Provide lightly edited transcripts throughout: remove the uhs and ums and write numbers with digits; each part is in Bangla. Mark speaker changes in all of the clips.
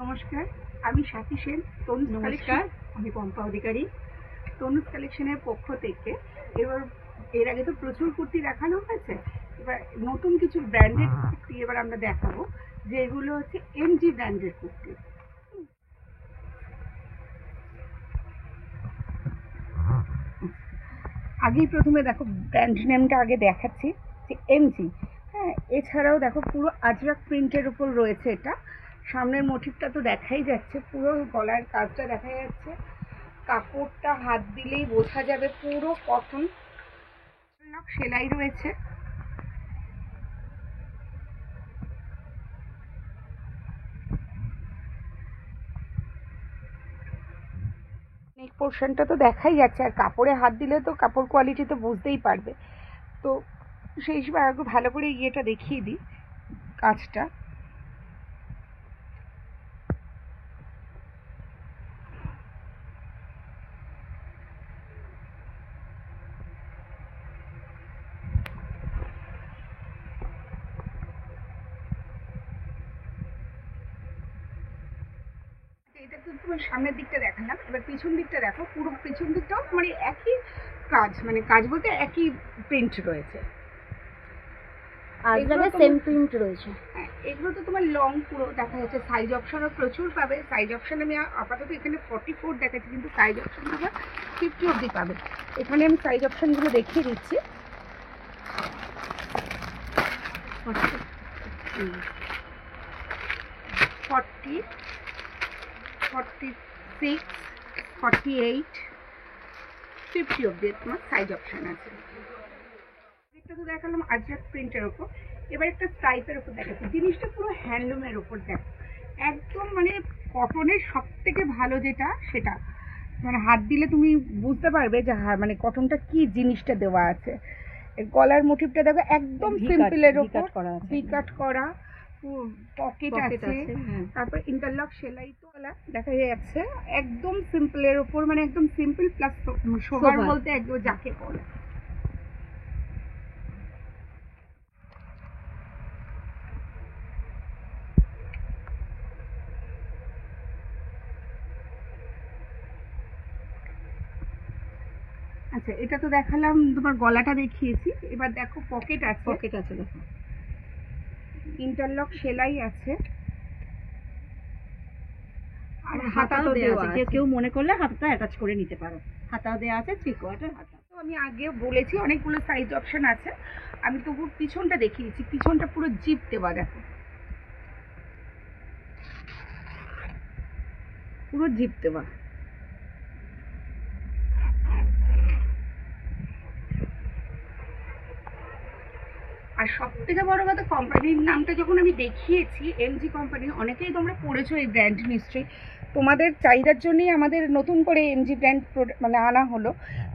Speaker 1: নমস্কার, আমি সাথী সেন, তনুজ কালেকশন। আমি পম্পা অধিকারী, তনুজ কালেকশনের পক্ষ থেকে। এর আগে তো প্রচুর কুর্তি দেখানো হয়েছে, এবার নতুন কিছু ব্র্যান্ডেড কুর্তি এবার আমরা দেখাবো, যেগুলো হচ্ছে এমজি ব্র্যান্ডের কুর্তি। আগেই প্রথমে দেখো ব্র্যান্ড নেমটা আগে দেখাচ্ছি, যে এমজি। হ্যাঁ, এছাড়াও দেখো পুরো আজরাক প্রিন্টের উপর রয়েছে এটা। সামনের মোটিভটা তো দেখাই যাচ্ছে, পুরো গলার কাজটা দেখা যাচ্ছে, কাপড়টা হাত দিলেই বোঝা যাবে পুরো কটন। সেলাই রয়েছে, নেক পোর্শনটা তো দেখাই যাচ্ছে, আর কাপড়ে হাত দিলে তো কাপড় কোয়ালিটি তো বুঝতেই পারবে। তো সেই হিসেবে আগে ভালো করে ইয়েটা দেখিয়ে দিই, কাজটা। এটা তো তোমার সামনের দিকটা দেখালাম, এবার পিছন দিকটা দেখো। পুরো পিছন দিকটাও তোমার একই কাজ, মানে কাজ বলতে একই প্রিন্ট রয়েছে,
Speaker 2: সেম প্রিন্ট রয়েছে।
Speaker 1: হ্যাঁ, এগুলো তো তোমার লং পুরো দেখা যাচ্ছে। সাইজ অপশনও প্রচুর পাবে। সাইজ অপশন আমি আপাতত এখানে 44 দেখাচ্ছি, কিন্তু সাইজ অপশন তোমরা 50 অবধি পাবে। এখানে আমি সাইজ অপশনগুলো দেখিয়ে দিচ্ছি। 40, 46, 48, 50 অবধি তোমার সাইজ অপশন আছে। এটা তো দেখালাম আজরাক প্রিন্টের ওপর। এবার একটা স্ট্রাইপের ওপর দেখাচ্ছি। জিনিসটা পুরো হ্যান্ডলুমের ওপর দেখো, একদম মানে কটনের সব থেকে ভালো যেটা, সেটা মানে হাত দিলে তুমি বুঝতে পারবে যে মানে কটনটা কি জিনিসটা দেওয়া আছে। গলার মোটিভটা দেখো, একদম সিম্পলের ওপর ভি কাট করা, পকেট আছে, তারপর ইন্টারলক সেলাই তো দেখা যাচ্ছে। একদম সিম্পলের ওপর, মানে একদম সিম্পল প্লাস সোবার বলতে একদম যাকে বলে। আচ্ছা, এটা তো দেখালাম, তোমার গলাটা দেখিয়েছি। এবার দেখো পকেট আছে, দেখো ইন্টারলক সেলাই আছে, আর হাতাও দেওয়া আছে।
Speaker 2: কেউ মনে করলে হাতটা অ্যাটাচ করে নিতে পারো। হাতাও দেওয়া আছে, 3/4 হাতা।
Speaker 1: তো আমি আগে বলেছি অনেকগুলো সাইজ অপশন আছে, আমি তবু পিছনটা দেখিয়েছি। পিছনটা পুরো জিপ দেওয়া, দেখো পুরো জিপ দেওয়া। আর সব থেকে বড় কথা, কোম্পানির নামটা যখন আমি দেখিয়েছি, এমজি কোম্পানি, অনেকেই তোমরা পড়েছো এই ব্র্যান্ড নিশ্চয়ই। তোমাদের চাহিদার জন্যই আমাদের নতুন করে এমজি ব্র্যান্ড মানে আনা হলো।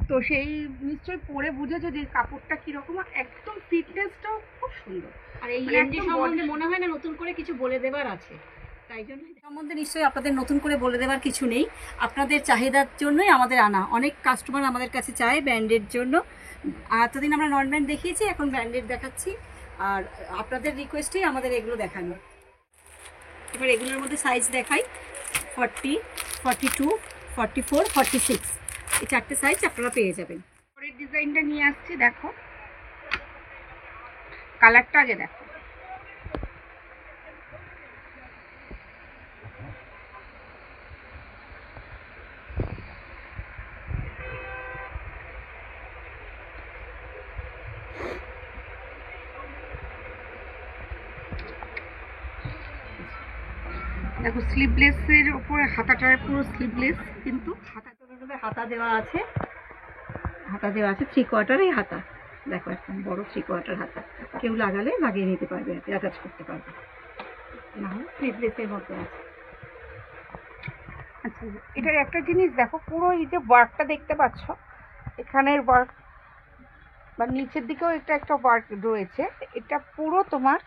Speaker 1: তো সেই নিশ্চয়ই পরে বুঝেছো যে কাপড়টা কিরকম, একদম ফিটনেসটাও খুব সুন্দর।
Speaker 2: আর এই এমজি সম্বন্ধে মনে হয় না নতুন করে কিছু বলে দেবার আছে, তাই জন্য সম্বন্ধে নিশ্চয়ই আপনাদের নতুন করে বলে দেওয়ার কিছু নেই। আপনাদের চাহিদার জন্যই আমাদের আনা। অনেক কাস্টমার আমাদের কাছে চায় ব্র্যান্ডের জন্য। এতদিন আমরা নন ব্র্যান্ড দেখিয়েছি, এখন ব্র্যান্ডেড দেখাচ্ছি, আর আপনাদের রিকোয়েস্টেই আমাদের এগুলো দেখানো। এবার এগুলোর মধ্যে সাইজ দেখাই, 40, 42, 44, 46, এই 4টে সাইজ আপনারা পেয়ে যাবেন।
Speaker 1: পরের ডিজাইনটা নিয়ে আসছি, দেখো কালারটা আগে দেখো। দেখো স্লিভলেসের উপরে হাতাটা পুরো স্লিভলেস, কিন্তু
Speaker 2: হাতা দেওয়া আছে, 3/4 হাতা। দেখো একদম বড় 3/4 হাতা, কেউ লাগালে লাগিয়ে নিতে পারবে, অ্যাটাচ করতে পারবে, না হলে স্লিভলেসের মতো আছে।
Speaker 1: আচ্ছা, এটার একটা জিনিস দেখো, পুরো এই যে ওয়ার্কটা দেখতে পাচ্ছ, এখানের ওয়ার্ক বা নিচের দিকেও একটা ওয়ার্ক রয়েছে। এটা পুরো তোমার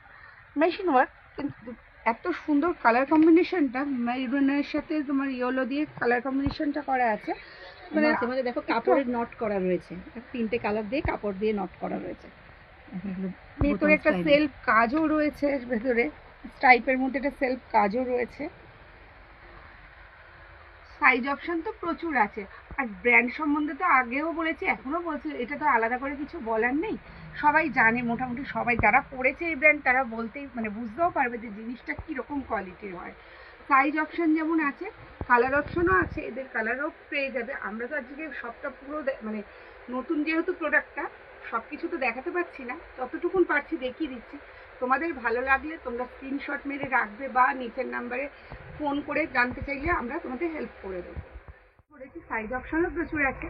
Speaker 1: মেশিন ওয়ার্ক, কিন্তু এত সুন্দর কালার কম্বিনেশনটা, মেরুনের সাথে তোমার ইয়েলো দিয়ে কালার কম্বিনেশনটা করা আছে।
Speaker 2: মানে মাঝে দেখো কাপড়ের নট করা রয়েছে, 3টে কালার দিয়ে কাপড় দিয়ে নট করা রয়েছে।
Speaker 1: ভেতরে একটা সেলফ কাজও রয়েছে, ভেতরে স্ট্রাইপের মধ্যে একটা সেলফ কাজও রয়েছে। সাইজ অপশন তো প্রচুর আছে, আর ব্র্যান্ড সম্বন্ধে তো আগেও বলেছি এখনও বলছি, এটা তো আলাদা করে কিছু বলার নেই। সবাই জানে, মোটামুটি সবাই যারা পড়েছে এই ব্র্যান্ড তারা বলতেই মানে বুঝতেও পারবে যে জিনিসটা কীরকম কোয়ালিটির হয়। সাইজ অপশন যেমন আছে, কালার অপশনও আছে, এদের কালারও পেয়ে যাবে। আমরা তো আজকে সবটা পুরো মানে নতুন যেহেতু প্রোডাক্টটা সব কিছু তো দেখাতে পারছি না, যতটুকুন পারছি দেখিয়ে দিচ্ছি। তোমাদের ভালো লাগলে তোমরা স্ক্রিনশট মেরে রাখবে বা নিচের নাম্বারে ফোন করে জানতে চাইলে আমরা তোমাদের হেল্প করে দেবো। করেছি সাইজ অপশনও প্রচুর আছে।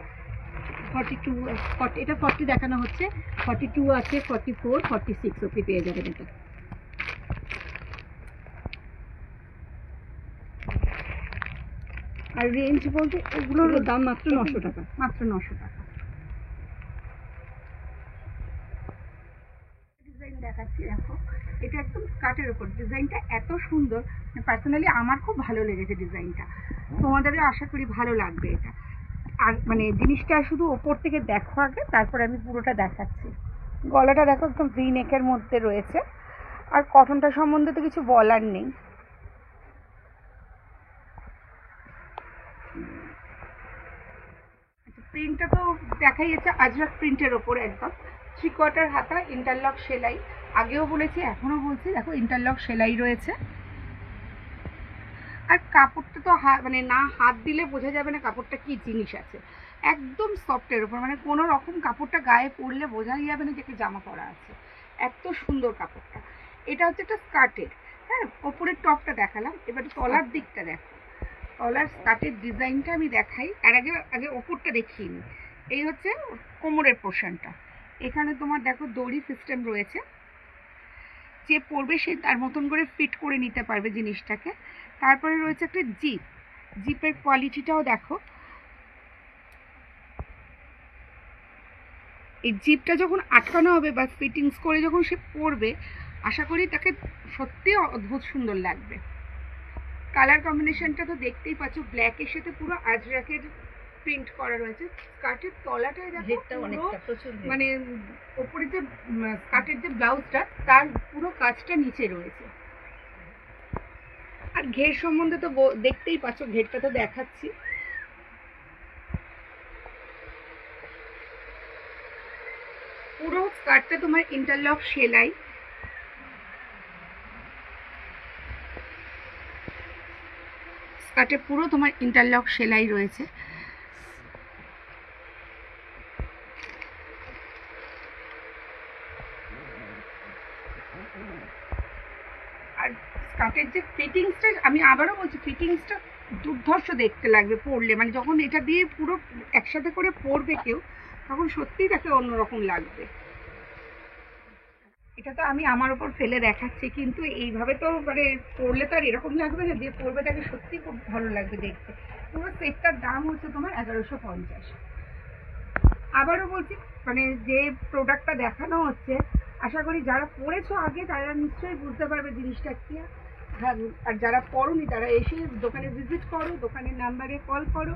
Speaker 2: 42 এটা 40 দেখানো হচ্ছে, 42 আছে, 44, 46 অবধি পেয়ে যাবেন এটা।
Speaker 1: আর রেঞ্জ বলতে এগুলোর
Speaker 2: দাম মাত্র 900 টাকা।
Speaker 1: মাত্র 900 টাকা। ডিজাইন দেখাচ্ছি, দেখো এটা একদম স্কার্টের উপর, ডিজাইনটা এত সুন্দর, পার্সোনালি আমার খুব ভালো লেগেছে ডিজাইনটা, তোমাদেরও আশা করি ভালো লাগবে এটা। আর মানে জিনিসটা শুধু ওপর থেকে দেখো আগে, তারপরে আমি পুরোটা দেখাচ্ছি। গলাটা দেখো একদম ভি নেকের মধ্যে রয়েছে, আর কটনটা সম্বন্ধে তো কিছু বলার নেই। প্রিন্টটা তো দেখাই যাচ্ছে আজরাক প্রিন্টের ওপর, একদম 3/4 হাতা, ইন্টারলক সেলাই। আগেও বলেছি এখনও বলছি, দেখো ইন্টারলক সেলাই রয়েছে। আর কাপড়টা তো মানে না হাত দিলে বোঝা যাবে না কাপড়টা কি জিনিস আছে, একদম সফটের ওপর, মানে কোনো রকম কাপড়টা গায়ে পরলে বোঝাই যাবে না যে কি জামা পরা আছে, এত সুন্দর কাপড়টা। এটা হচ্ছে একটা স্কার্টের, হ্যাঁ ওপরের টপটা দেখালাম, এবার তলার দিকটা দেখো। তলার স্কার্টের ডিজাইনটা আমি দেখাই, আর আগে ওপরটা দেখিয়ে নিই। এই হচ্ছে কোমরের পোর্শনটা, এখানে তোমার দেখো দড়ি সিস্টেম রয়েছে, যে পরবে সে তার মতন করে ফিট করে নিতে পারবে জিনিসটাকে। তারপরে রয়েছে একটা জিপ, জিপের কোয়ালিটিটাও দেখো। এই জিপটা যখন আটকানো হবে বা ফিটিংস করে যখন সে পরবে, আশা করি তাকে সত্যি অদ্ভুত সুন্দর লাগবে। কালার কম্বিনেশনটা তো দেখতেই পাচ্ছ, ব্ল্যাকের সাথে পুরো আজরাকের প্রিন্ট করা রয়েছে। স্কার্টের তলাটায় দেখো মানে ওপরে যে স্কার্টের যে ব্লাউজটা তার পুরো কাজটা নিচে রয়েছে। আর ঘের সম্বন্ধে তো দেখতেই পাচ্ছ, ঘেরটা তো দেখাচ্ছি। পুরো স্কার্টটা তোমার ইন্টারলক সেলাই, স্কার্টে পুরো তোমার ইন্টারলক সেলাই রয়েছে। আর স্কার্টের যে ফিটিংসটা, আমি আবারও বলছি ফিটিংসটা দুর্ধর্ষ দেখতে লাগবে পরলে, মানে যখন এটা দিয়ে পুরো একসাথে করে পরবে কেউ, তখন সত্যিই তাকে অন্যরকম লাগবে। এটা তো আমি আমার ওপর ফেলে দেখাচ্ছি, কিন্তু এইভাবে তো মানে পরলে তো আর এরকম লাগবে না, দিয়ে পরবে তাকে সত্যি খুব ভালো লাগবে দেখতে। পুরো সেটটার দাম হচ্ছে তোমার 1150। আবারও বলছি, মানে যে প্রোডাক্টটা দেখানো হচ্ছে, আশা করি যারা পড়েছো আগে তারা নিশ্চয়ই বুঝতে পারবে জিনিসটা কি। আর যারা পড়োনি তারা এসে দোকানে ভিজিট করো, দোকানের নাম্বারে কল করো,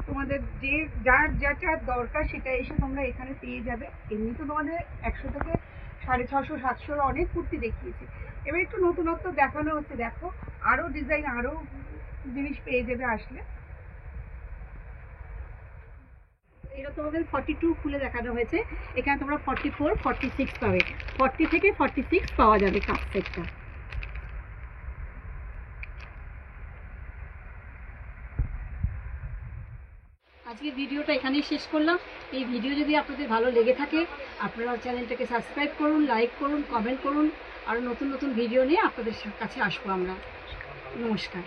Speaker 1: তোমাদের যে যার যেটা দরকার সেটা এসে তোমরা এখানে পেয়ে যাবে। এমনি তো তোমাদের 100 থেকে 650, 700 অনেক কুর্তি দেখিয়েছি, এবার একটু নতুনত্ব দেখানো হচ্ছে। দেখো আরও ডিজাইন, আরও জিনিস পেয়ে যাবে আসলে।
Speaker 2: এটা তোমাদের 42 খুলে দেখানো হয়েছে, এখানে তোমরা 44, 46 পাবে, 40 থেকে 46 পাওয়া যাবে কাপ সেটটা। আজকে ভিডিওটা এখানেই শেষ করলাম। এই ভিডিও যদি আপনাদের ভালো লেগে থাকে, আপনারা চ্যানেলটাকে সাবস্ক্রাইব করুন, লাইক করুন, কমেন্ট করুন। আর নতুন নতুন ভিডিও নিয়ে আপনাদের কাছে আসবো আমরা। নমস্কার।